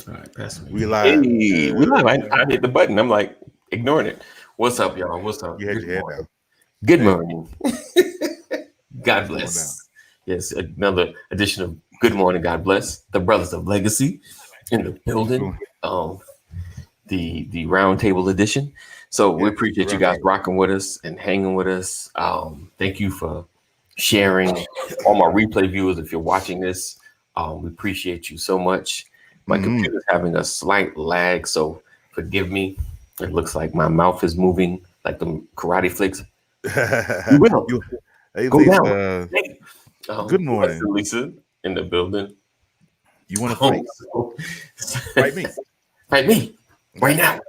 All right, pass me. We Hey, live. we live. I hit the button. I'm like ignoring it. What's up, y'all? What's up? You had Good your head morning. down. Good Hey, morning. God what's going down? bless. Yes, another edition of Good Morning. God bless the brothers of legacy in the What's building. going? The round table edition. So we Yes, the appreciate you round guys table. rocking with us and hanging with us. Thank you for sharing. All my replay viewers, if you're watching this, we appreciate you so much. My Mm-hmm. computer's having a slight lag, so forgive me. It looks like my mouth is moving like the karate flicks. You will you, hey, go down. Lisa. Hey, Good what's morning. Lisa in the building? You want to Oh, fight? Fight me. fight me right now.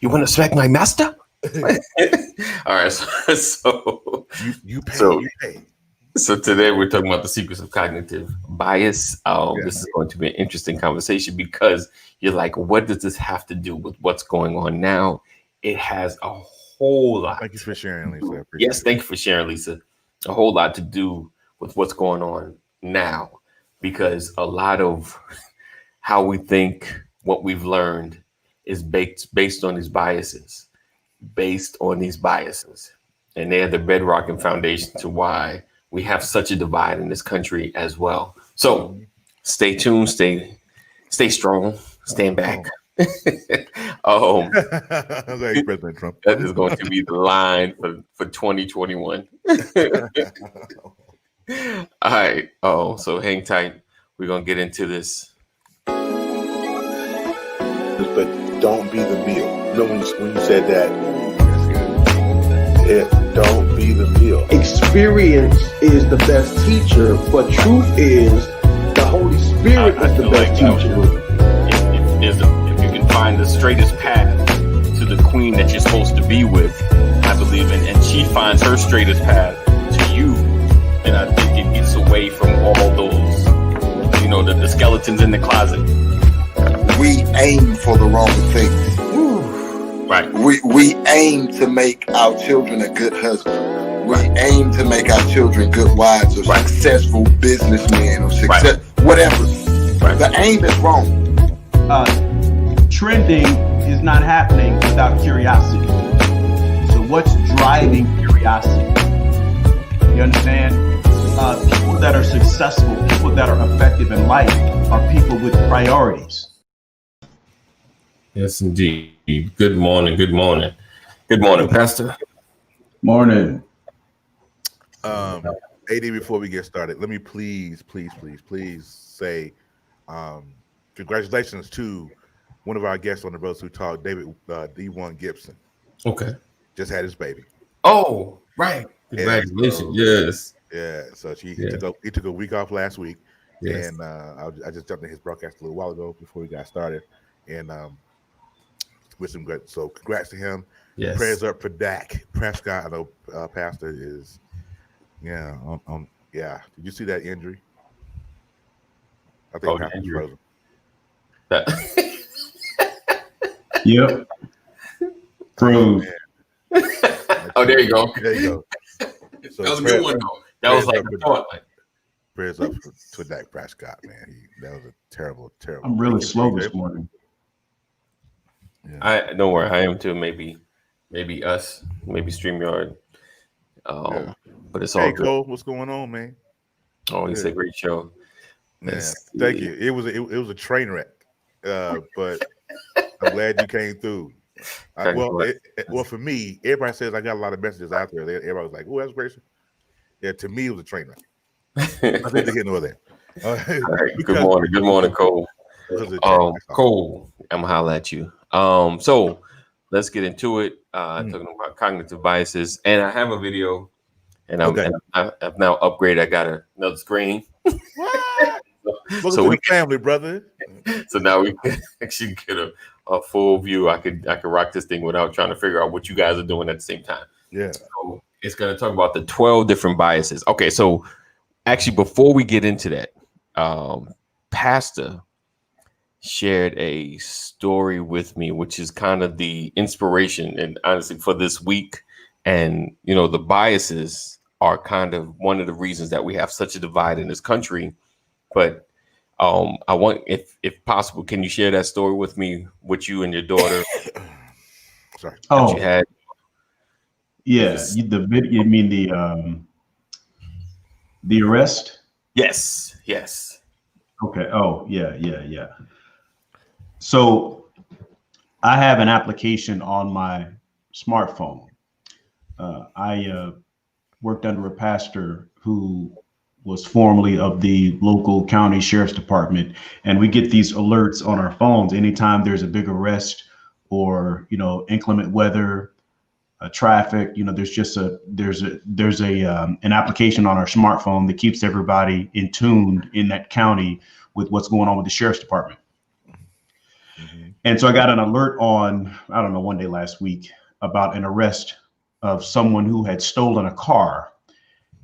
You want to smack my master? All right, you pay. so You pay. so today we're talking about the secrets of cognitive bias. Yeah. This is going to be an interesting conversation because you're like, what does this have to do with what's going on now? It has a whole lot. Thank you for sharing, Lisa. I appreciate Yes, it. thank you for sharing, Lisa. A whole lot to do with what's going on now because a lot of how we think, what we've learned, is based on these biases, and they're the bedrock and foundation to why we have such a divide in this country as well. So, Mhm. stay tuned, stay strong, stand back. Oh. um, Like President Trump. that is going to be the line for 2021. All right. Oh, so hang tight. We're gonna get into this. But don't be the meal. You know when you said that, don't be the meal. Experience is the best teacher, but truth is the Holy Spirit I is the feel best like teacher. if you can find the straightest path to the queen that you're supposed to be with, I believe in, and she finds her straightest path to you, and I think it gets away from all those, the skeletons in the closet. We aim for the wrong things. Right. We aim to make our children a good husband. We aim to make our children good wives or successful businessmen or whatever. Right. The aim is wrong. Trending is not happening without curiosity. So what's driving curiosity? You understand? People that are successful, people that are effective in life are people with priorities. Yes, indeed. Good morning. Good morning. Good morning, Pastor. Morning. AD, before we get started, let me please say congratulations to one of our guests on the Brothers Who Talk, David D1 Gibson. Okay. Just had his baby. Oh, right. Congratulations. Yes. Yeah. So he took a week off last week, Yes. and I just jumped in his broadcast a little while ago before we got started, and with some good. So congrats to him. Yes. Prayers up for Dak Prescott. I know Pastor is. Yeah. Yeah. Did you see that injury? I think Pastor's frozen. Yep. Froze. Oh, there you go. There you go. So that was a good one, though. That was like a thought. Prayers up to Dak Prescott, man. That was a terrible. I'm really slow this morning. Yeah. Don't worry, I am too. Maybe us, maybe StreamYard. But it's all hey, good. Cole, what's going on, man? Oh, it's a great show. Yeah, thank you. It was a train wreck, but I'm glad you came through. Well, for me, everybody says I got a lot of messages out there. Everybody was like, "Oh, that's great." Yeah, to me, it was a train wreck. I think they get no there. All right. Good morning, Cole. Cole, I'm gonna holler at you. So let's get into it. Talking about cognitive biases, and I have a video, and I've now upgraded. I got another screen. What? Welcome to the family, brother. So now we can actually get a full view. I could rock this thing without trying to figure out what you guys are doing at the same time. Yeah. So it's going to talk about the 12 different biases. Okay, so actually, before we get into that, Pastor shared a story with me, which is kind of the inspiration and honestly for this week. And, the biases are kind of one of the reasons that we have such a divide in this country. But I want, if possible, can you share that story with me, with you and your daughter Sorry. that you had? Yeah, the video. You mean the arrest? Yes, yes. Okay. Oh, yeah. So I have an application on my smartphone. I worked under a pastor who was formerly of the local county sheriff's department, and we get these alerts on our phones anytime there's a big arrest or inclement weather, traffic. There's an application on our smartphone that keeps everybody in tune in that county with what's going on with the sheriff's department. Mm-hmm. And so I got an alert on, I don't know, one day last week about an arrest of someone who had stolen a car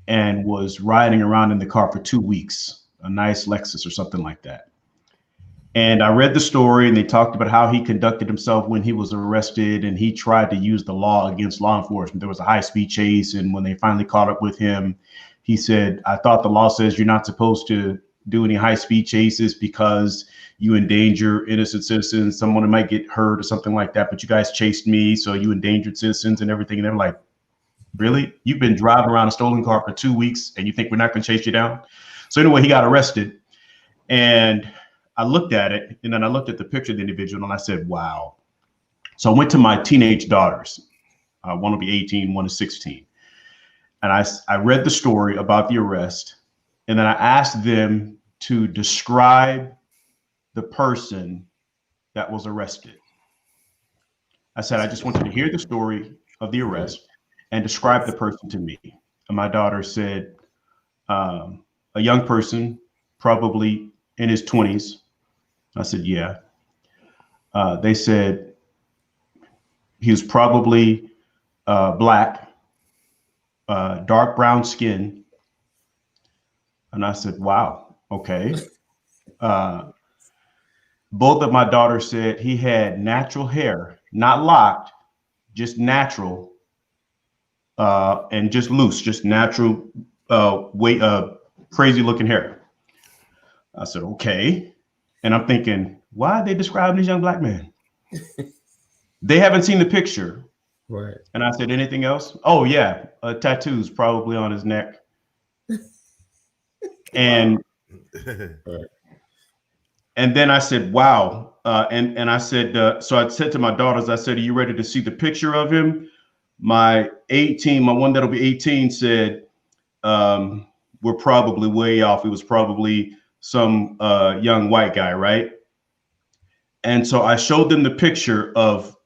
and was riding around in the car for 2 weeks, a nice Lexus or something like that. And I read the story, and they talked about how he conducted himself when he was arrested, and he tried to use the law against law enforcement. There was a high-speed chase, and when they finally caught up with him, he said, "I thought the law says you're not supposed to do any high-speed chases because you endanger innocent citizens. Someone might get hurt or something like that, but you guys chased me, so you endangered citizens and everything." And they're like, "Really? You've been driving around a stolen car for 2 weeks, and you think we're not going to chase you down?" So anyway, he got arrested, and I looked at it, and then I looked at the picture of the individual, and I said, wow. So I went to my teenage daughters. One will be 18, one is 16. And I read the story about the arrest, and then I asked them to describe the person that was arrested. I said, I just want you to hear the story of the arrest and describe the person to me. And my daughter said, a young person, probably in his 20s. I said, yeah. They said he was probably black, dark brown skin. And I said, wow, okay. Both of my daughters said he had natural hair, not locked, just natural, and just loose, just natural, crazy looking hair. I said, okay. And I'm thinking, why are they describing this young black man? They haven't seen the picture. Right. And I said, anything else? Oh, yeah. Tattoos probably on his neck. And and then I said, wow. And I said, so I said to my daughters, I said, are you ready to see the picture of him? My one that'll be 18 said, we're probably way off. It was probably some young white guy, right? And so I showed them the picture of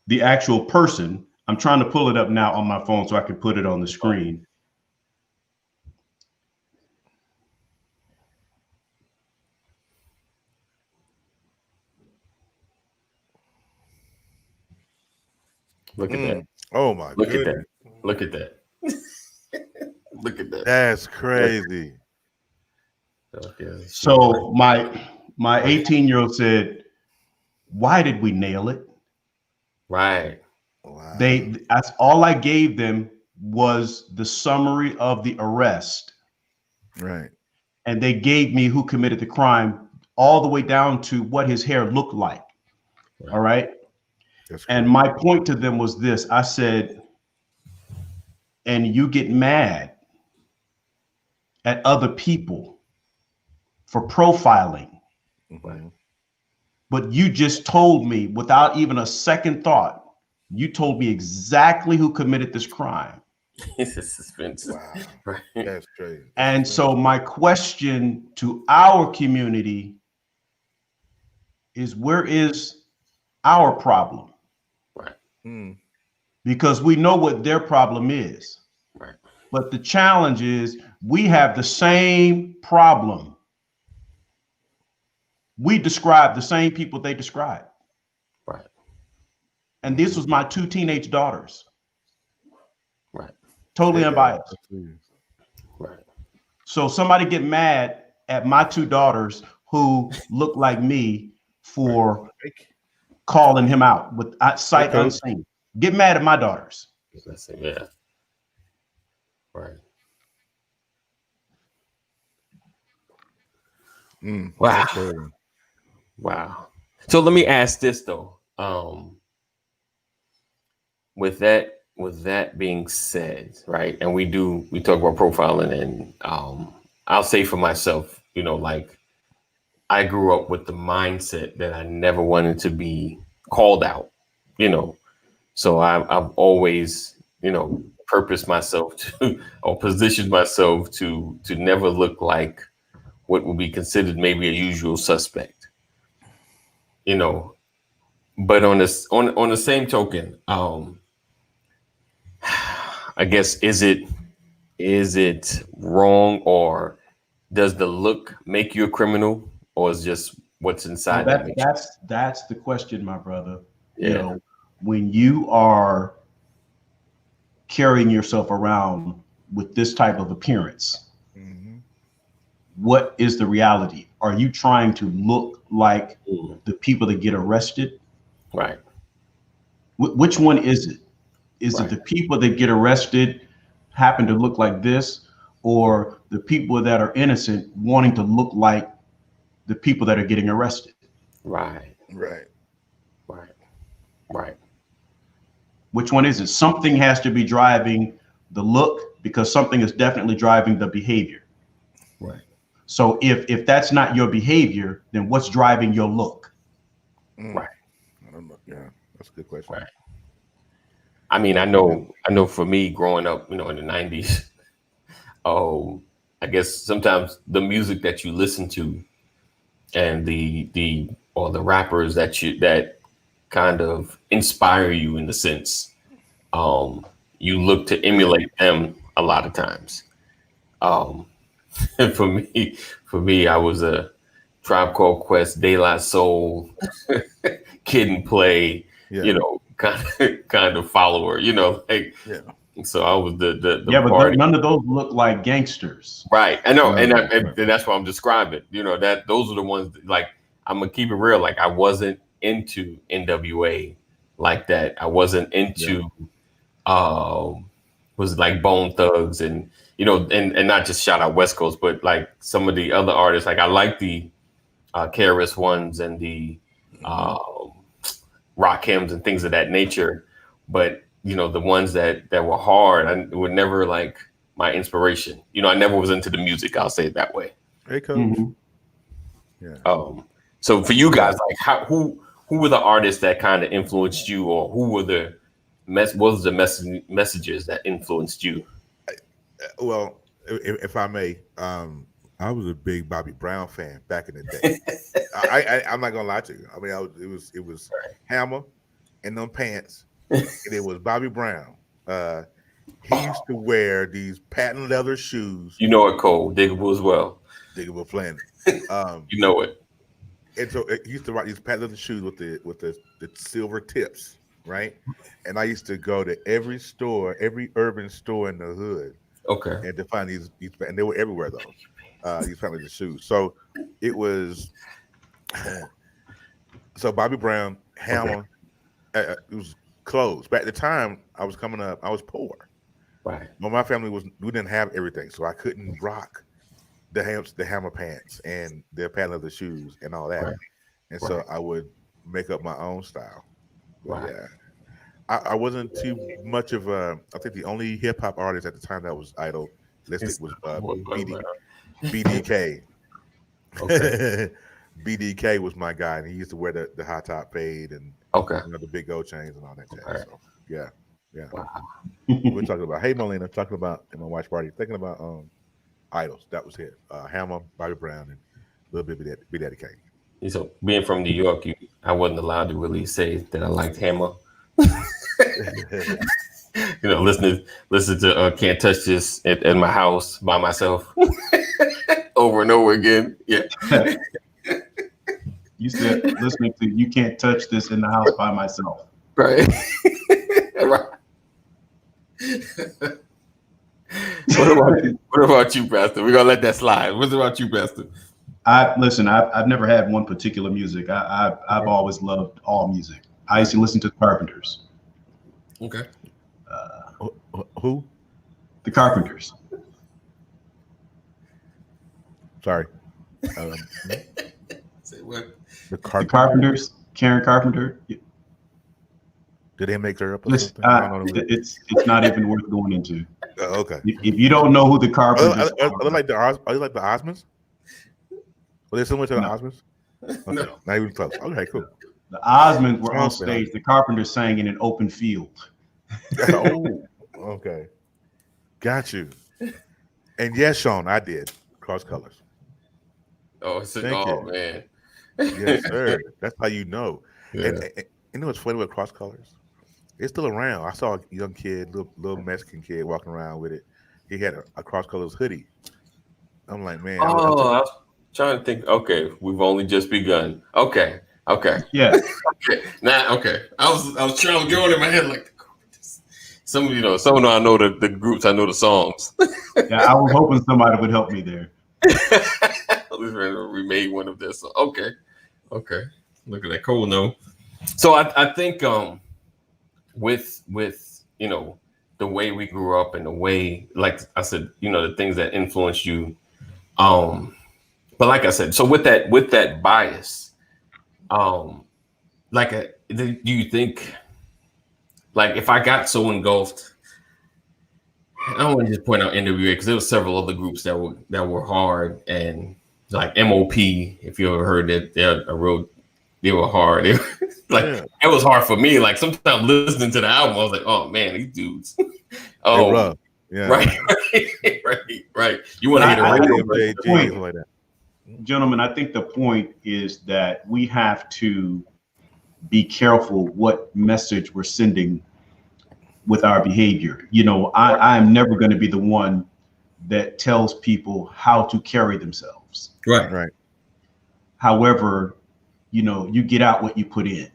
the actual person. I'm trying to pull it up now on my phone so I can put it on the screen. Look at that. Oh my Look goodness. at that. Look at that. Look at that. That's crazy. So my 18-year-old said, why did we nail it? Right. Wow. That's all I gave them was the summary of the arrest. Right. And they gave me who committed the crime all the way down to what his hair looked like. Right. All right. And my point to them was this. I said, and you get mad at other people for profiling. Mm-hmm. But you just told me without even a second thought, you told me exactly who committed this crime. It's a suspense. Wow. Right. That's crazy. And so my question to our community is, where is our problem? Right. Mm. Because we know what their problem is. Right. But the challenge is we have the same problem. We describe the same people they describe. Right. And this was my 2 teenage daughters. Right. Totally unbiased. Right. So somebody get mad at my 2 daughters who look like me for calling him out with sight unseen. Get mad at my daughters. That's it. Yeah. Right. Wow. Okay. Wow. So let me ask this though. With that being said, right? And we talk about profiling, and I'll say for myself, like I grew up with the mindset that I never wanted to be called out, you know. So I've always, purposed myself to or positioned myself to never look like what would be considered maybe a usual suspect, you know. But on the same token, I guess is it wrong, or does the look make you a criminal, or is just what's Well, inside that makes you? that's the question, my brother. You Yeah, know, when you are carrying yourself around with this type of appearance, Mm-hmm. what is the reality? Are you trying to look like mm, the people that get arrested? right, Which one is it? Is it right, the people that get arrested happen to look like this, or the people that are innocent wanting to look like the people that are getting arrested? right, Right. right, right, Which one is it? Something has to be driving the look because something is definitely driving the behavior. right. So if that's not your behavior, then what's driving your look? Mm. Right. I don't know. Yeah, that's a good question. Right. I mean, I know for me growing up, in the 90s, I guess sometimes the music that you listen to and the rappers that kind of inspire you in the sense, you look to emulate them a lot of times. Um, and for me, I was a Tribe Called Quest, De La Soul, Kid and Play, Yeah. kind of follower, like. Yeah. So I was the Yeah, but party. none of those look like gangsters. Right. I know, and, No. Right. and that's what I'm describing. That those are the ones that, like, I'm gonna keep it real. Like, I wasn't into NWA like that. I wasn't Yeah. into was it like Bone Thugs, and and not just shout out West Coast, but like some of the other artists. Like, I like the KRS Ones and the Mm-hmm. um rock hymns and things of that nature. But the ones that were hard, I were never like my inspiration. I never was into the music. I'll say it that way. Hey, coach. Mhm. Yeah. So for you Yeah. guys, like, who were the artists that kind of influenced you, or who were the what was the messages that influenced you? Well, if I may, I was a big Bobby Brown fan back in the day. I'm not gonna lie to you. I mean, it was Hammer and them pants, and it was Bobby Brown. He used to wear these patent leather shoes, You know it, Cole Diggable as well. Diggable Planet. You know it. And so he used to rock these patent leather shoes with the silver tips, right? And I used to go to every store, every urban store in the hood, Okay. and to find these, and they were everywhere though. These patent leather shoes. So it was, so Bobby Brown, Okay. Hammer. It was clothes. Back at the time I was coming up, I was poor. Right. But my family we didn't have everything, so I couldn't rock the hammer pants and the patent leather shoes and all that. Right. And so Right. I would make up my own style. But Right. yeah, I wasn't too much of a. I think the only hip hop artist at the time that was idol listed It's was okay. BDK. BDK was my guy, and he used to wear the high top fade and Okay. the big gold chains and all that Okay. jazz. So yeah, yeah. Wow. We're talking about, hey Molina, talking about in my watch party, thinking about idols. That was it. Hammer, Bobby Brown, and a little bit of Big Daddy Kane. So being from New York, I wasn't allowed to really say that I liked Hammer. Listen to Can't Touch This at my house by myself over and over again. Yeah. You said listening to "You Can't Touch This" in the house by myself. Right. Right. What about you, Pastor? We're gonna let that slide. What about you, Pastor? I've never had one particular music. I've always loved all music. I used to listen to the Carpenters. Okay. Who? The Carpenters. Sorry. Say what? The Carpenters, Karen Carpenter. Did they make her up or Listen, something? I don't know. it's not even worth going into. Okay. If you don't know who the Carpenters are they like the Osmonds? Are they similar to the Osmonds? Okay. No. Not even close. Okay, cool. The Osmonds were on stage. The Carpenters sang in an open field. Oh, okay. Got you. And yes, Sean, I did. Cross colors. Oh, Thank you. Man. Yes, sir. That's how you know. Yeah. And you know what's funny with cross colors? It's still around. I saw a young kid, little Mexican kid walking around with it. He had a cross colors hoodie. I'm like, man. I was trying to think. Okay, we've only just begun. Okay. Yeah. Okay. Now, okay. I was trying to go in my head like some of them I know the groups, I know the songs. Yeah, I was hoping somebody would help me there. We made one of this. Okay. Look at that. Cool. No. So I think with the way we grew up and the way, like I said, the things that influenced you. But like I said, so with that bias, do you think, like, if I got so engulfed, I don't want to just point out NWA because there were several other groups that were hard, and like MOP, if you ever heard that, they were hard. It was hard for me. Like sometimes listening to the album, I was like, oh man, these dudes. Oh, rough. Yeah. Right. You want to hit it right? Like that. Gentlemen, I think the point is that we have to be careful what message we're sending with our behavior. I am never going to be the one that tells people how to carry themselves. Right. However, you get out what you put in.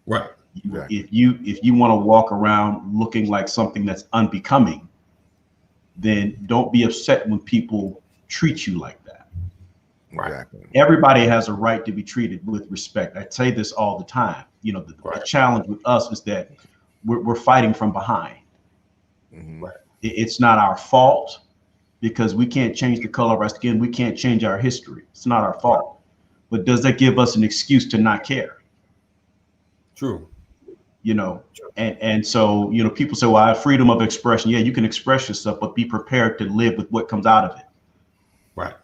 Right. If you want to walk around looking like something that's unbecoming, then don't be upset when people treat you like that. Exactly. Everybody has a right to be treated with respect. I say this all the time. The challenge with us is that we're fighting from behind. Mm-hmm. It's not our fault because we can't change the color of our skin. We can't change our history. It's not our fault. But does that give us an excuse to not care? True. And so, people say, well, I have freedom of expression. Yeah, you can express yourself, but be prepared to live with what comes out of it. Right.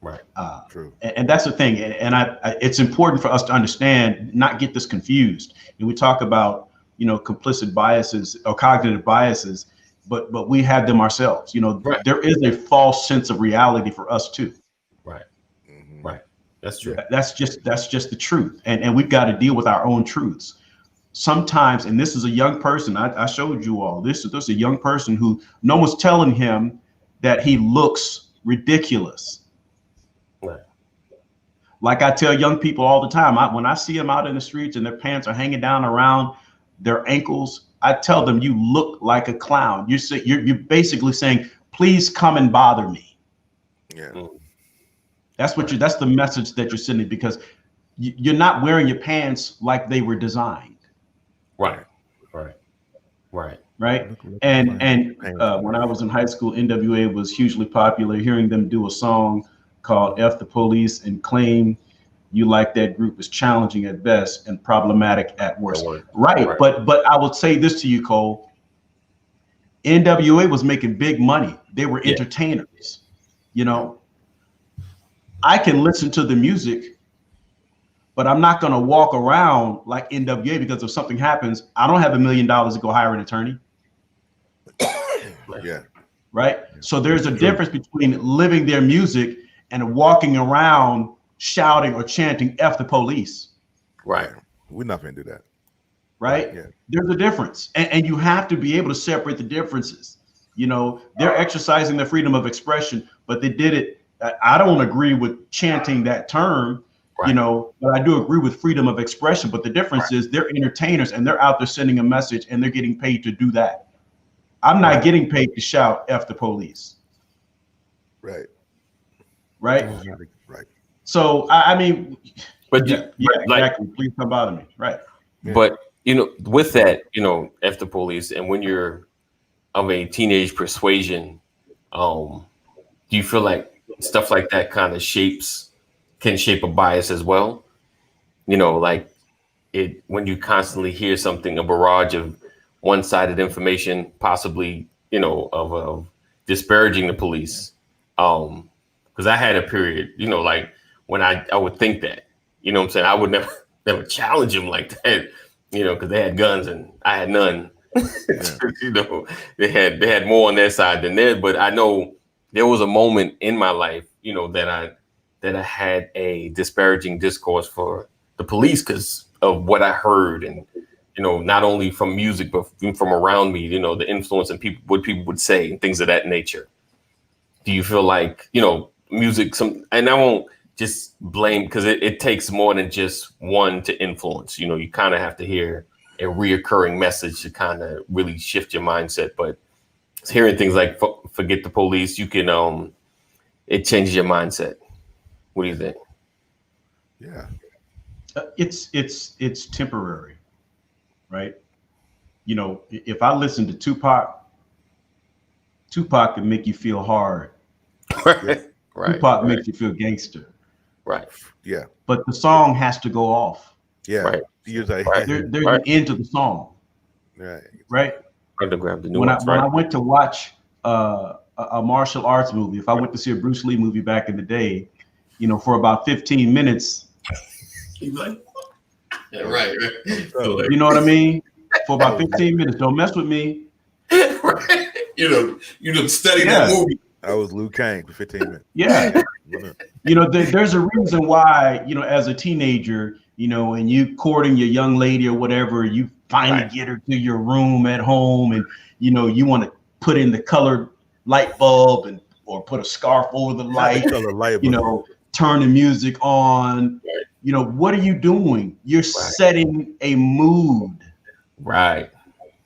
Right. True. And that's the thing. And it's important for us to understand, not get this confused. And we talk about, complicit biases or cognitive biases, but we have them ourselves. There is a false sense of reality for us too. Right. Mm-hmm. Right. That's true. That's just the truth. And we've got to deal with our own truths. Sometimes, and this is a young person, I showed you all, this is a young person who no one's telling him that he looks ridiculous. Right. Like I tell young people all the time, when I see them out in the streets and their pants are hanging down around their ankles, I tell them, you look like a clown. You're basically saying, please come and bother me. Yeah. That's the message that you're sending, because you're not wearing your pants like they were designed. Right. And when I was in high school, NWA was hugely popular. Hearing them do a song called F the Police and claim you like that group is challenging at best and problematic at worst. Right. But I would say this to you, Cole. NWA was making big money. They were entertainers. I can listen to the music, but I'm not going to walk around like NWA, because if something happens, I don't have $1 million to go hire an attorney. Yeah. Right. So there's a difference between living their music and walking around shouting or chanting F the police. Right. We're not going to do that. Right. Yeah. There's a difference. And you have to be able to separate the differences. They're exercising their freedom of expression, but they did it. I don't agree with chanting that term, but I do agree with freedom of expression. But the difference is they're entertainers and they're out there sending a message and they're getting paid to do that. I'm not getting paid to shout F the police. Right. Right. Right. So, I mean, but exactly. Please come bother me. Right. Yeah. But, with that, F the police, and when you're of a teenage persuasion, do you feel like stuff like that kind of can shape a bias as well. You know, like when you constantly hear something, a barrage of one-sided information, possibly, you know, of disparaging the police. Because I had a period, you know, like when I would think that, you know what I'm saying? I would never challenge them like that, you know, because they had guns and I had none. You know, they had more on their side than theirs. But I know there was a moment in my life, you know, that I had a disparaging discourse for the police because of what I heard, and you know, not only from music but from around me, you know, the influence and what people would say and things of that nature. Do you feel like, you know, music, and I won't just blame, because it takes more than just one to influence. You know, you kind of have to hear a reoccurring message to kind of really shift your mindset. But hearing things like "forget the police," you can it changes your mindset. What do you think? Yeah, it's temporary, right? You know, if I listen to Tupac can make you feel hard. Right. Tupac makes you feel gangster. Right. Yeah. But the song has to go off. Yeah. Right. There's an end to the song. Right. Right. To grab the When I went to watch a martial arts movie, if I went to see a Bruce Lee movie back in the day, you know, for about 15 minutes. Like, yeah, right. You know what I mean? For about 15 minutes. Don't mess with me. Right. You know, study that movie. I was Liu Kang for 15 minutes. Yeah. You know, there's a reason why, you know, as a teenager, you know, and you courting your young lady or whatever, you finally get her to your room at home, and, you know, you want to put in the colored light bulb or put a scarf over the light, you know, turn the music on. Right. You know, what are you doing? You're setting a mood. Right.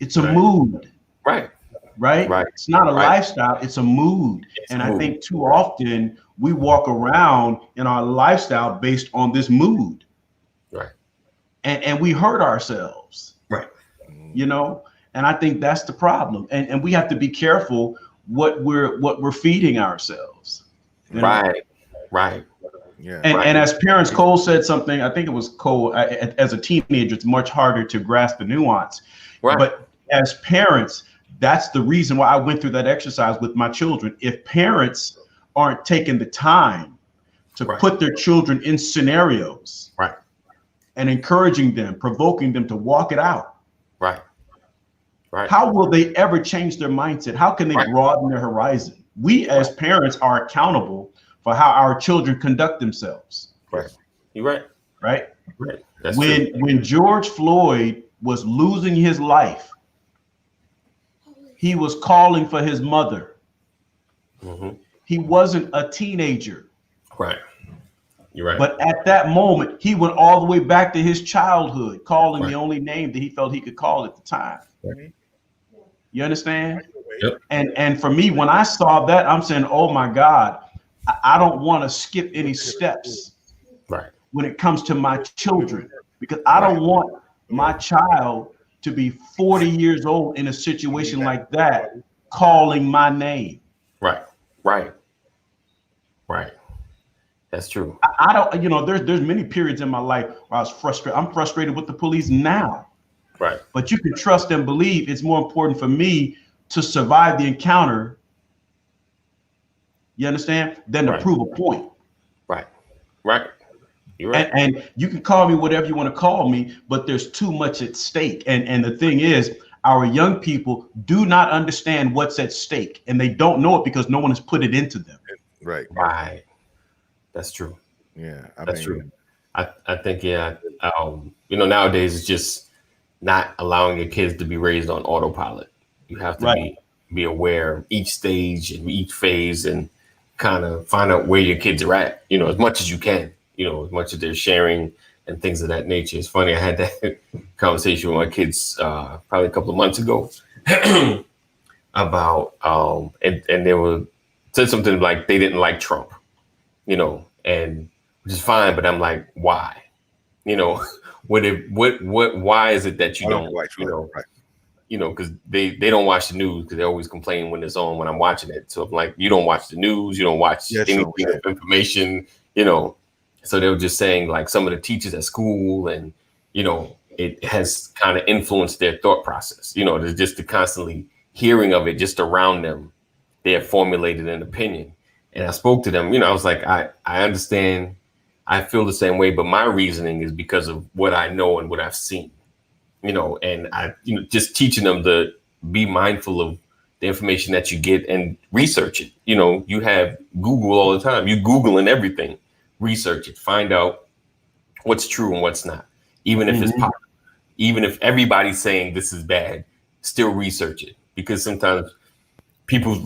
It's a mood. Right. Right? It's not a lifestyle, it's a mood. And I think too often we walk around in our lifestyle based on this mood. Right. And we hurt ourselves. Right. You know, and I think that's the problem. And we have to be careful what we're feeding ourselves. You know? Right. Yeah. And as parents, Cole said something, I think it was Cole, as a teenager, it's much harder to grasp the nuance. Right. But as parents, that's the reason why I went through that exercise with my children. If parents aren't taking the time to put their children in scenarios and encouraging them, provoking them to walk it out, how will they ever change their mindset? How can they broaden their horizon? We as parents are accountable for how our children conduct themselves. Right. You're right. Right. That's when George Floyd was losing his life, he was calling for his mother. Mm-hmm. He wasn't a teenager. Right. You're right. But at that moment, he went all the way back to his childhood, calling the only name that he felt he could call at the time. Right. You understand? Yep. And for me, when I saw that, I'm saying, oh my God, I don't want to skip any steps when it comes to my children, because I don't want my child to be 40 years old in a situation like that, calling my name. Right. That's true. I don't, you know, there's many periods in my life where I was frustrated. I'm frustrated with the police now. Right. But you can trust and believe it's more important for me to survive the encounter, you understand, than to prove a point. Right. You're right. And you can call me whatever you want to call me, but there's too much at stake. And the thing is, our young people do not understand what's at stake, and they don't know it because no one has put it into them. Right. That's true. Yeah, that's true. I think, you know, nowadays it's just not allowing your kids to be raised on autopilot. You have to be aware of each stage and each phase and kind of find out where your kids are at, you know, as much as you can, you know, as much as they're sharing and things of that nature. It's funny, I had that conversation with my kids probably a couple of months ago about, and they said something like they didn't like Trump, you know, and which is fine, but I'm like, why? You know, why is it that you don't like Trump? You know, you know, because they don't watch the news because they always complain when it's on when I'm watching it. So I'm like, you don't watch the news, you don't watch anything of information, you know. So they were just saying like some of the teachers at school, and you know, it has kind of influenced their thought process. You know, there's just the constantly hearing of it just around them. They have formulated an opinion. And I spoke to them, you know, I was like, I understand, I feel the same way, but my reasoning is because of what I know and what I've seen, you know, and just teaching them to be mindful of the information that you get and research it. You know, you have Google all the time. You Googling everything, research it, find out what's true and what's not. Even if it's popular, even if everybody's saying this is bad, still research it, because sometimes people's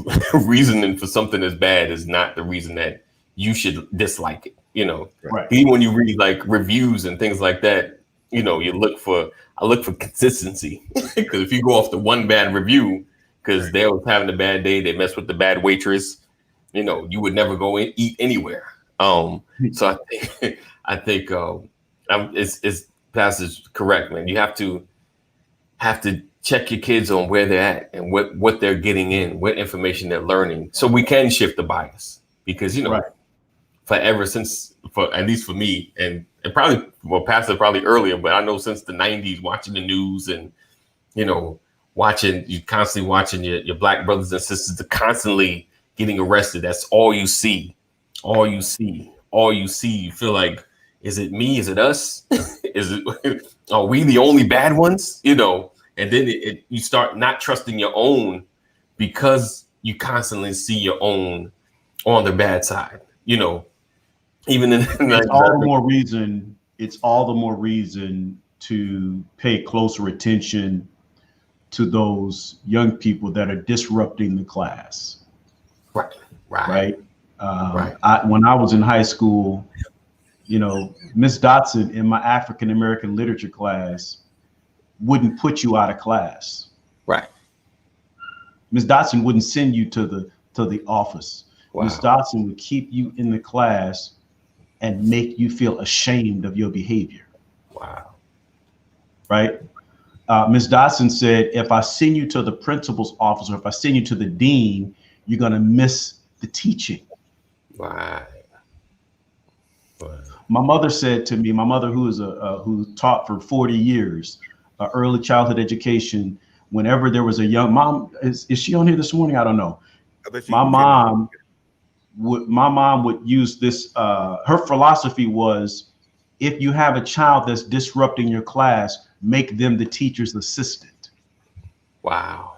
reasoning for something as bad is not the reason that you should dislike it. You know, even when you read like reviews and things like that, you know, I look for consistency, because if you go off the one bad review because they was having a bad day, they messed with the bad waitress, you know, you would never go and eat anywhere. So I think it's Pastor's correct, man. You have to check your kids on where they're at and what they're getting in, what information they're learning, so we can shift the bias. Because, you know, for at least for me, and probably, well, Pastor probably earlier, but I know since the 90s, watching the news and, you know, constantly watching your black brothers and sisters constantly getting arrested. That's all you see. All you see. You feel like, is it me? Is it us? Are we the only bad ones? You know, and then you start not trusting your own, because you constantly see your own on the bad side, you know. Even in it's all the more reason to pay closer attention to those young people that are disrupting the class. Right. When I was in high school, you know, Miss Dotson in my African American literature class wouldn't put you out of class. Right. Miss Dotson wouldn't send you to the office. Wow. Miss Dotson would keep you in the class and make you feel ashamed of your behavior. Wow. Right. Ms. Dotson said, if I send you to the principal's office, or if I send you to the dean, you're going to miss the teaching. Wow. My mother said to me, my mother, who taught for 40 years, early childhood education, whenever there was a young mom, is she on here this morning? I don't know. My mom would use this. Her philosophy was, if you have a child that's disrupting your class, make them the teacher's assistant. Wow.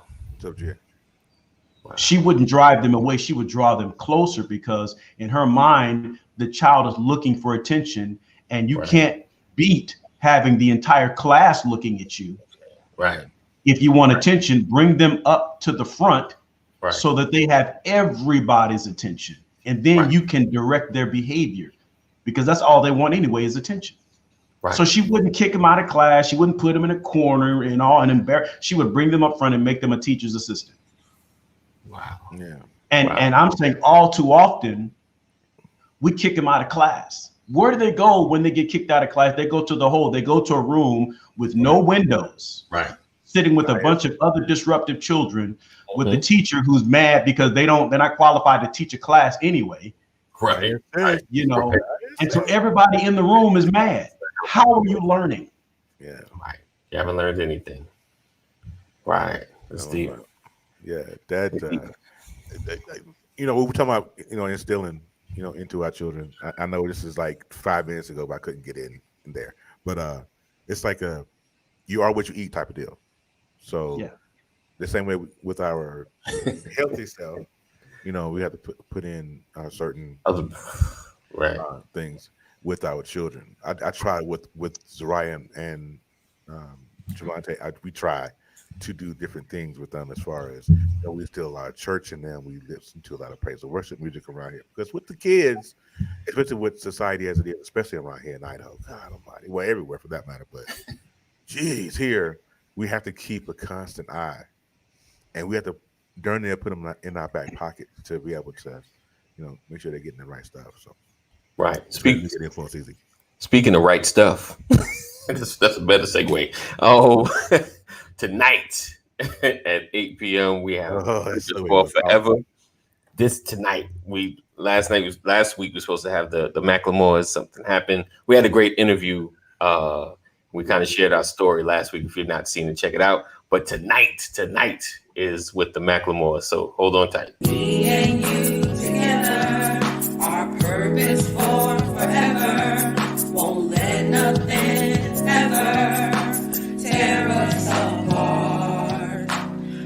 She wouldn't drive them away. She would draw them closer, because in her mind, the child is looking for attention, and you can't beat having the entire class looking at you. Right. If you want attention, bring them up to the front so that they have everybody's attention. And then you can direct their behavior, because that's all they want anyway, is attention. Right. So she wouldn't kick them out of class. She wouldn't put them in a corner and embarrass. She would bring them up front and make them a teacher's assistant. Wow. Yeah. And I'm saying, all too often, we kick them out of class. Where do they go when they get kicked out of class? They go to the hole. They go to a room with no windows. Right. Sitting with a bunch of other disruptive children, with the teacher who's mad because they're not qualified to teach a class anyway. Right. You know, and so everybody in the room is mad. How are you learning? Yeah. Right. You haven't learned anything. Right. That's deep. Yeah. That, you know, we were talking about, you know, instilling, you know, into our children. I know this is like 5 minutes ago, but I couldn't get in there. But it's like you are what you eat type of deal. So the same way with our healthy self, you know, we have to put in certain things with our children. I try with Zariah and Javante. We try to do different things with them, as far as, you know, we still a lot of church in them. We listen to a lot of praise and worship music around here, because with the kids, especially with society as it is, especially around here in Idaho, God Almighty, well, everywhere for that matter, but geez, here we have to keep a constant eye, and we have to darn near put them in our back pocket to be able to, you know, make sure they're getting the right stuff. So Speaking of right stuff, that's a better segue. Oh, tonight at 8 p.m. We have so for Forever. This tonight. Last week we were supposed to have the Macklemores. Something happened. We had a great interview. We kind of shared our story last week. If you've not seen it, check it out. But tonight is with the Macklemores. So hold on tight. Me and you together, our purpose for forever. Won't let nothing ever tear us apart.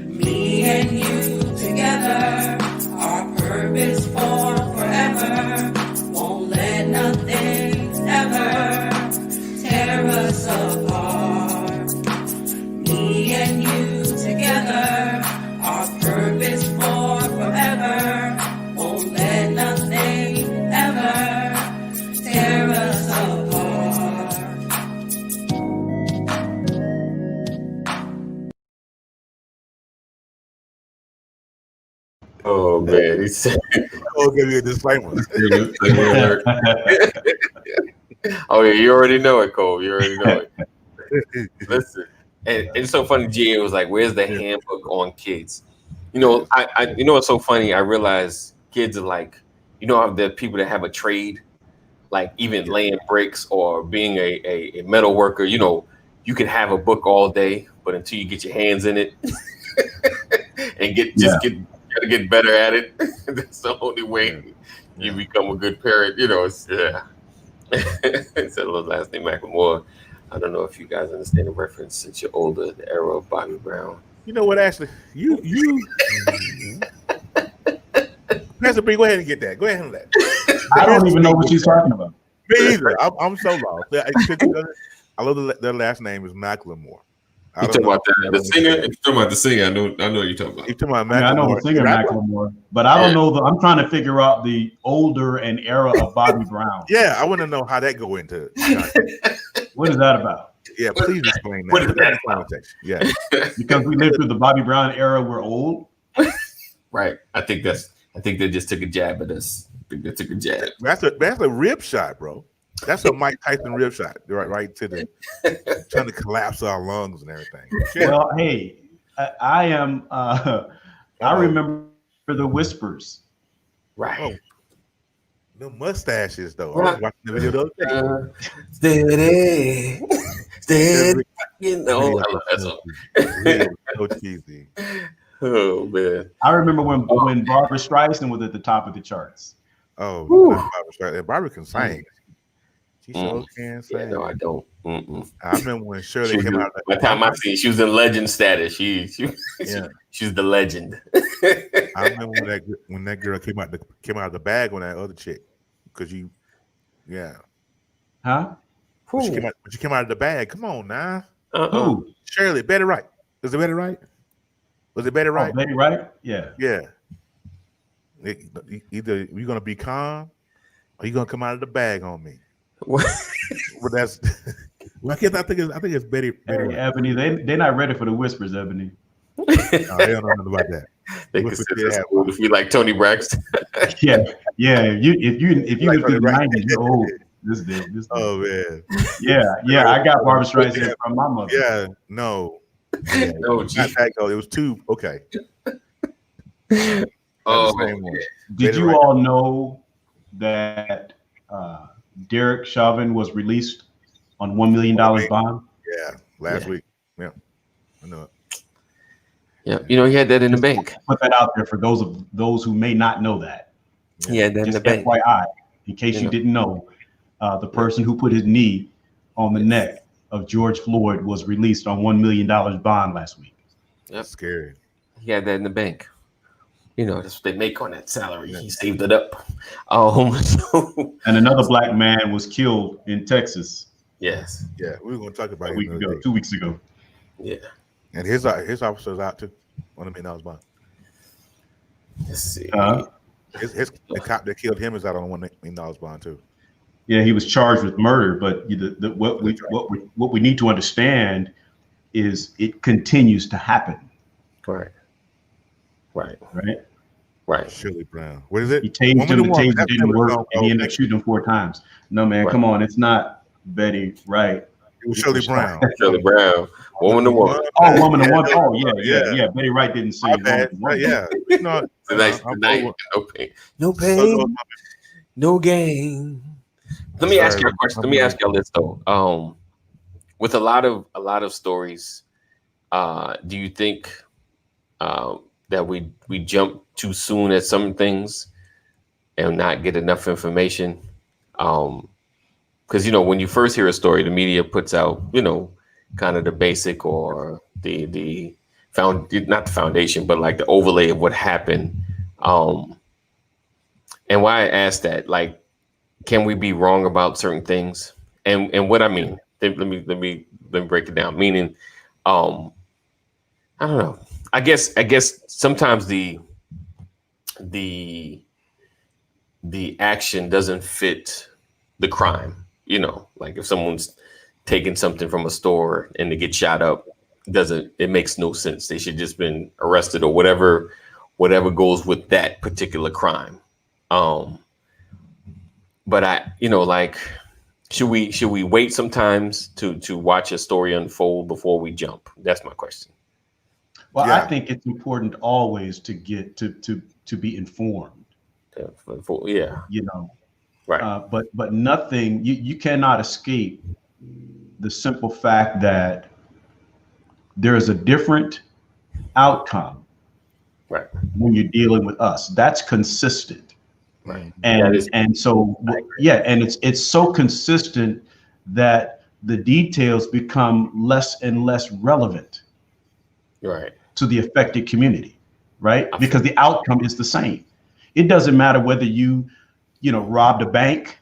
Me and you together, our purpose for forever. Won't let nothing ever tear us apart. Me and you together, our purpose for forever. Won't let nothing ever tear us apart. Oh man, he said, "Oh, give you a disclaimer." Oh yeah, you already know it, Cole. You already know it. Listen, and it's so funny. GA was like, "Where's the handbook on kids?" You know, I you know what's so funny? I realize kids are like, you know, the people that have a trade, like even laying bricks or being a metal worker. You know, you can have a book all day, but until you get your hands in it and get better at it, that's the only way you become a good parent. You know, it's it's a little last name Macklemore. I don't know if you guys understand the reference since you're older, the era of Bobby Brown. You know what, Ashley? You Pastor B, go ahead and get that. Go ahead and handle that. I don't even know what she's talking about. Me either. I'm so lost. I love their last name is Macklemore. You talking about the singer? You talking about the singer? I know what you're talking about. You're talking about Macklemore. I know the singer Macklemore, but I don't know. I'm trying to figure out the older and era of Bobby Brown. Yeah, I want to know how that go into it. What is that about? Yeah, please explain that. What is that about? Yeah, because we lived through the Bobby Brown era, we're old. Right. I think they just took a jab at us. I think they took a jab. That's a rib shot, bro. That's a Mike Tyson rib shot, right to the trying to collapse our lungs and everything. Shit. Well, hey, I am. I remember the Whispers. Right. Oh, no mustaches though. I was watching the video the other day. Steady. You know, I love that song. So cheesy. Oh man. I remember when Barbra Streisand was at the top of the charts. Oh, Barbara can sing. She sure can sing. Yeah, no, I don't. I remember when Shirley came out. By the time I seen, she was in legend status. She's the legend. I remember when that girl came out of the bag on that other chick, because Huh? She came out of the bag. Come on now. Who? Shirley, Betty Wright. Was it Betty Wright? Betty Wright? Yeah. Yeah. Either you're gonna be calm or you're gonna come out of the bag on me. But that's I think it's Betty Wright. Ebony, they're not ready for the Whispers, Ebony. No, they don't know nothing about that. They consider us old if we like Tony Braxton. yeah. If you live through the 90s, you're old. This dude. Oh man. Yeah. I got Barbra Streisand from my mother. Yeah, no. Yeah, no, not that go. It was two. Okay. Did you all know that Derek Chauvin was released on $1 million bond? Yeah, last week. Yeah, I know it. Yeah, you know, he had that in the bank. Put that out there for those who may not know that. He had that in the bank. FYI, in case you didn't know, the person who put his knee on the neck of George Floyd was released on $1 million bond last week. That's scary. He had that in the bank. You know, that's what they make on that salary. He saved it up. And another black man was killed in Texas. Yes. Yeah, we were going to talk about it 2 weeks ago. Yeah. And his officer's out too. $1 million bond. Let's see. The cop that killed him is out on $1 million bond too. Yeah, he was charged with murder, but what we need to understand is it continues to happen. Right. Shirley Brown. What is it? He tased him, the taser didn't work, and he ended up shooting him 4 times. No, man, come on. It's not Betty Wright. It was Shirley Brown. Shirley Brown, Woman to Woman. Oh, Woman to Woman. Oh, yeah. Betty Wright didn't sing. My bad. Yeah. You know, Tonight, no pain. No pain. No gain. Let me ask you a question. Let me ask y'all this though. With a lot of stories, do you think that we jump too soon at some things and not get enough information? Because when you first hear a story, the media puts out kind of the basic or the not the foundation, but like the overlay of what happened. And why I ask that, like, can we be wrong about certain things? And what I mean, let me break it down. Meaning, I don't know. I guess sometimes the action doesn't fit the crime. Like if someone's taking something from a store and they get shot up, it makes no sense. They should just been arrested or whatever goes with that particular crime. But like, should we wait sometimes to watch a story unfold before we jump? That's my question. Well, yeah. I think it's important always to get to be informed. Yeah. Right. But nothing, you cannot escape the simple fact that there is a different outcome when you're dealing with us. That's consistent. Right. And so it's so consistent that the details become less and less relevant to the affected community, right? Because the outcome is the same. It doesn't matter whether you robbed a bank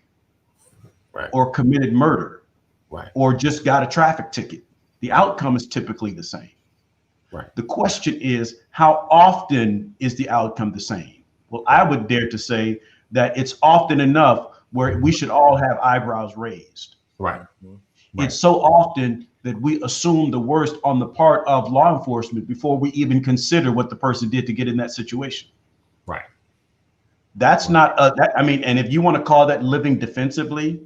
or committed murder or just got a traffic ticket. The outcome is typically the same. Right. The question is, how often is the outcome the same? Well, I would dare to say that it's often enough where we should all have eyebrows raised. Right. It's so often that we assume the worst on the part of law enforcement before we even consider what the person did to get in that situation. Right. That's not and if you want to call that living defensively,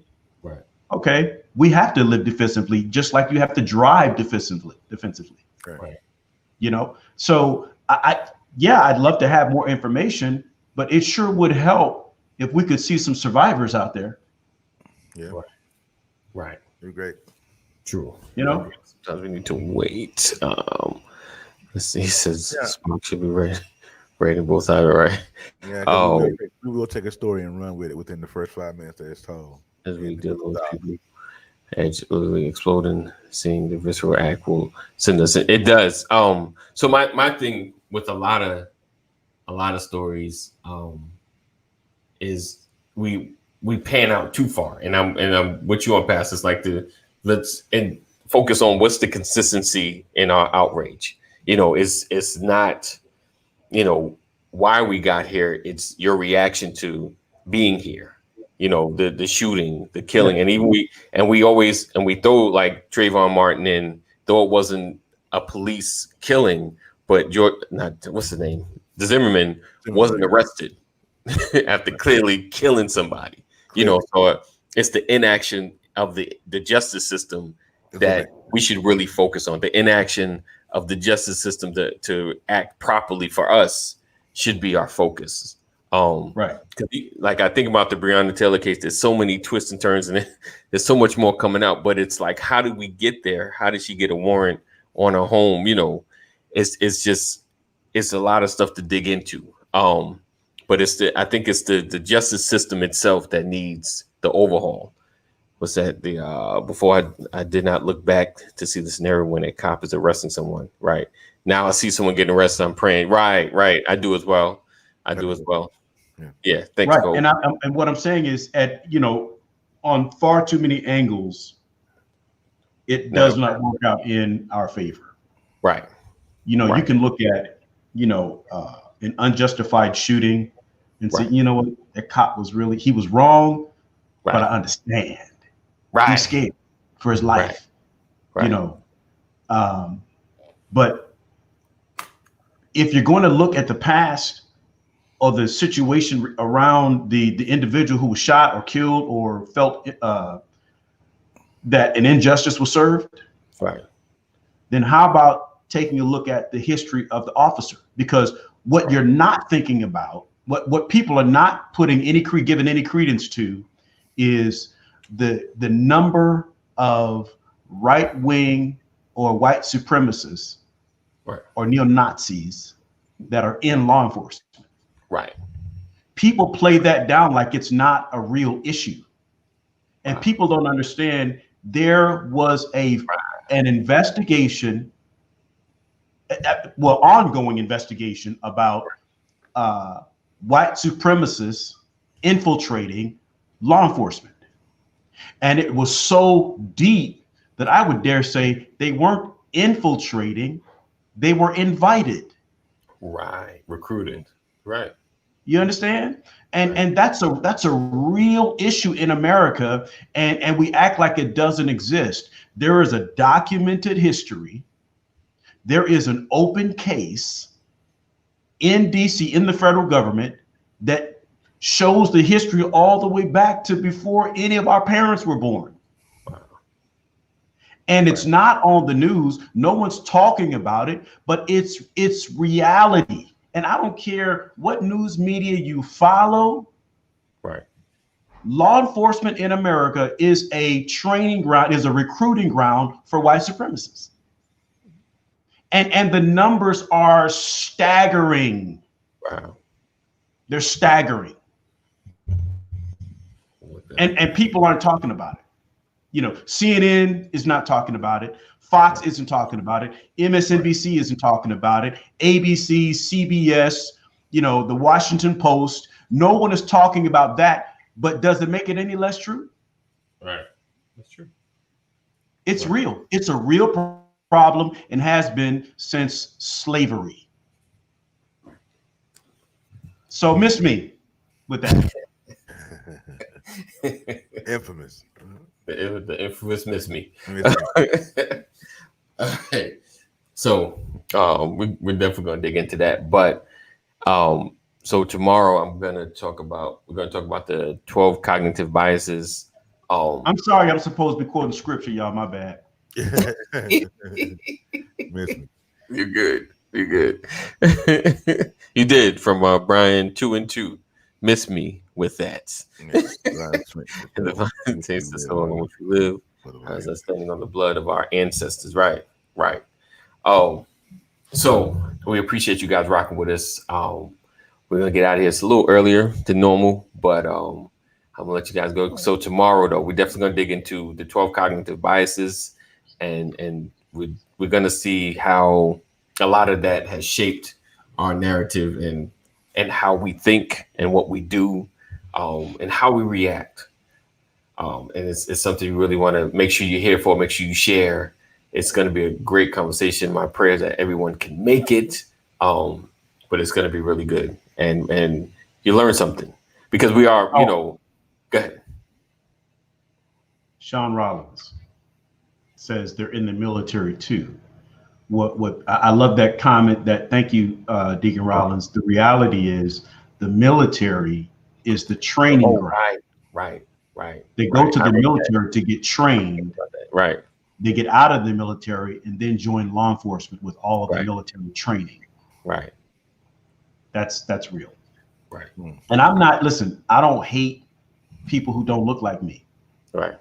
okay, we have to live defensively, just like you have to drive defensively. Right. So I'd love to have more information, but it sure would help if we could see some survivors out there. Yeah. Right. You're great. True. Sometimes we need to wait. Let's see. He says smoke should be rated both sides, right? Yeah. We will take a story and run with it within the first 5 minutes that it's told. As we deal with people absolutely exploding, seeing the visceral act will send us in. It does. So my thing with a lot of stories is we pan out too far, and I'm with you on past. It's like let's focus on what's the consistency in our outrage. It's not why we got here. It's your reaction to being here. The shooting, the killing, and even we throw like Trayvon Martin in, though it wasn't a police killing, but what's his name? The Zimmerman wasn't arrested after clearly killing somebody. So it's the inaction of the justice system that we should really focus on. The inaction of the justice system to act properly for us should be our focus. Like I think about the Breonna Taylor case, there's so many twists and turns, and there's so much more coming out, but it's like, how did we get there? How did she get a warrant on her home? It's a lot of stuff to dig into. But I think it's the justice system itself that needs the overhaul. What's that? Before I did not look back to see the scenario when a cop is arresting someone. Right now, I see someone getting arrested. I'm praying. Right. I do as well. Yeah. Thanks. Right. And what I'm saying is, on far too many angles, it does not work out in our favor. Right. You can look at an unjustified shooting and say, what, that cop he was wrong, but I understand. Right. He's scared for his life. Right. But if you're going to look at the past or the situation around the individual who was shot or killed or felt that an injustice was served, right, then how about taking a look at the history of the officer? Because what you're not thinking about, what people are not putting giving any credence to, is the number of right-wing or white supremacists right, or neo-Nazis that are in law enforcement. right. People play that down like it's not a real issue. And Wow. people don't understand there was an investigation, ongoing investigation about white supremacists infiltrating law enforcement. And it was so deep that I would dare say they weren't infiltrating, they were invited. Right. Recruited. Right. You understand? And that's a real issue in America, and we act like it doesn't exist. There is a documented history. There is an open case in DC, in the federal government, that shows the history all the way back to before any of our parents were born. And it's not on the news. No one's talking about it, but it's reality. And I don't care what news media you follow. Right. Law enforcement in America is a training ground, is a recruiting ground for white supremacists. And the numbers are staggering. Wow. They're staggering. And people aren't talking about it. You know, CNN is not talking about it. Fox isn't talking about it. MSNBC isn't talking about it. ABC, CBS, you know, the Washington Post. No one is talking about that. But does it make it any less true? Right. That's true. It's real. It's a real problem and has been since slavery. So miss me with that. Infamous. The infamous miss me. Miss me. All right. So we're definitely gonna dig into that. But so tomorrow we're gonna talk about the 12 cognitive biases. I'm sorry, I'm supposed to be quoting scripture, y'all. My bad. Miss me. You're good. You're good. You did from Brian 2:2. Miss me with that. And the vine takes the soul in which we live, as us standing on the blood of our ancestors. Right, right. Oh, so we appreciate you guys rocking with us. We're gonna get out of here. It's a little earlier than normal, but I'm gonna let you guys go. So tomorrow, though, we're definitely gonna dig into the 12 cognitive biases, and we're gonna see how a lot of that has shaped our narrative and how we think and what we do, and how we react. And it's something you really want to make sure you're here for, make sure you share. It's going to be a great conversation. My prayer is that everyone can make it, but it's going to be really good. And you learn something because we are, you know, go ahead. Sean Rollins says they're in the military too. What I love that comment. Thank you, Deacon Rollins. The reality is the military is the training ground. Right. They go to the military to get trained. Right. They get out of the military and then join law enforcement with all of the military training. Right. That's real. Right. And I don't hate people who don't look like me. Right.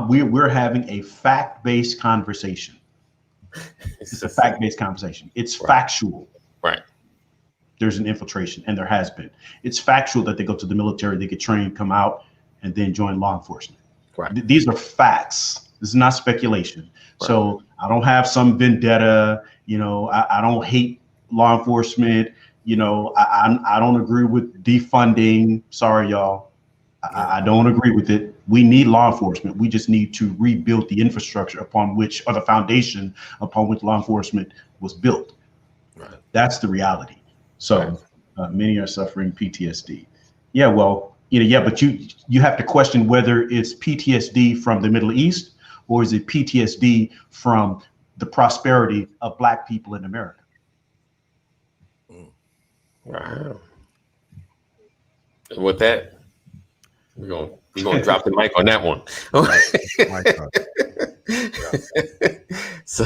We're having a fact-based conversation. It's a fact-based conversation. It's factual. Right. There's an infiltration, and there has been. It's factual that they go to the military, they get trained, come out, and then join law enforcement. Right. These are facts. This is not speculation. Right. So I don't have some vendetta. You know, I don't hate law enforcement. You know, I don't agree with defunding. Sorry, y'all. I don't agree with it. We need law enforcement. We just need to rebuild the infrastructure upon which, or the foundation upon which law enforcement was built. Right. That's the reality. So many are suffering PTSD. Yeah, well, but you have to question whether it's PTSD from the Middle East or is it PTSD from the prosperity of Black people in America. Wow. And with that, we're going to We're gonna drop the mic on that one. So,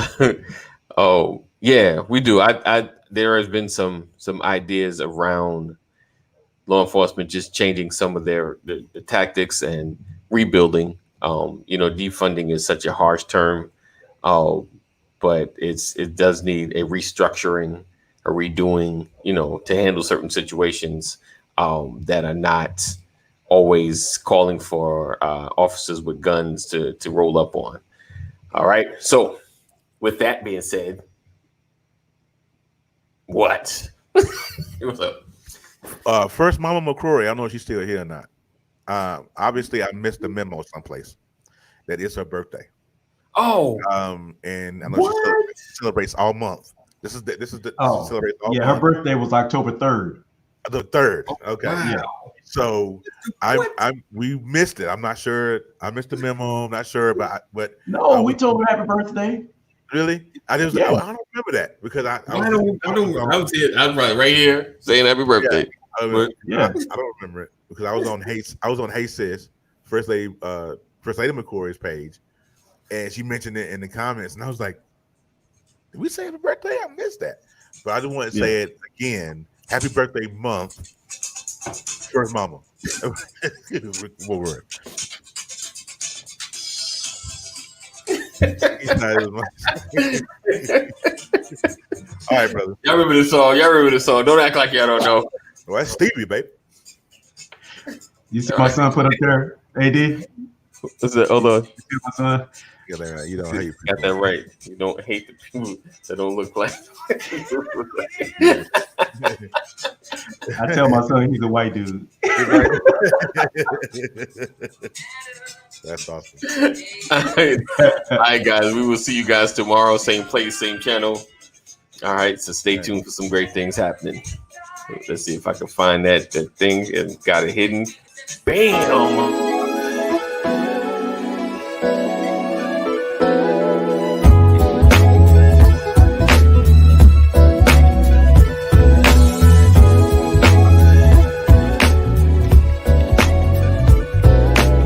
oh yeah, we do. I there has been some ideas around law enforcement just changing some of the tactics and rebuilding. Defunding is such a harsh term, but it does need a restructuring, a redoing, to handle certain situations that are not always calling for officers with guns to roll up on. All right. So with that being said, what? What's up? First, Mama McCrory, I don't know if she's still here or not. Obviously, I missed the memo someplace that it's her birthday. Oh, and I know she celebrates all month. This is the her birthday was October 3rd. The 3rd. Okay. Wow. Yeah. So we missed it. I'm not sure. I missed the memo. I'm not sure, but no, we told her happy birthday. Really? I don't remember that because I was right here saying happy birthday. Yeah, I don't remember it because I was on Hey Sis, First Lady McCory's page, and she mentioned it in the comments, and I was like, "Did we say happy birthday? I missed that." But I just want to say it again. Happy birthday month, first mama. What word? All right, brother. Y'all remember the song. Don't act like y'all don't know. Well, that's Stevie, baby. You see my son put up there, AD? What's that? Hold on. You see my son? You don't hate people. Got that right. You don't hate the people that don't look like. I tell my son he's a white dude. That's awesome. All right, guys. We will see you guys tomorrow. Same place, same channel. All right. So stay tuned for some great things happening. Let's see if I can find that thing and got it hidden. Bam.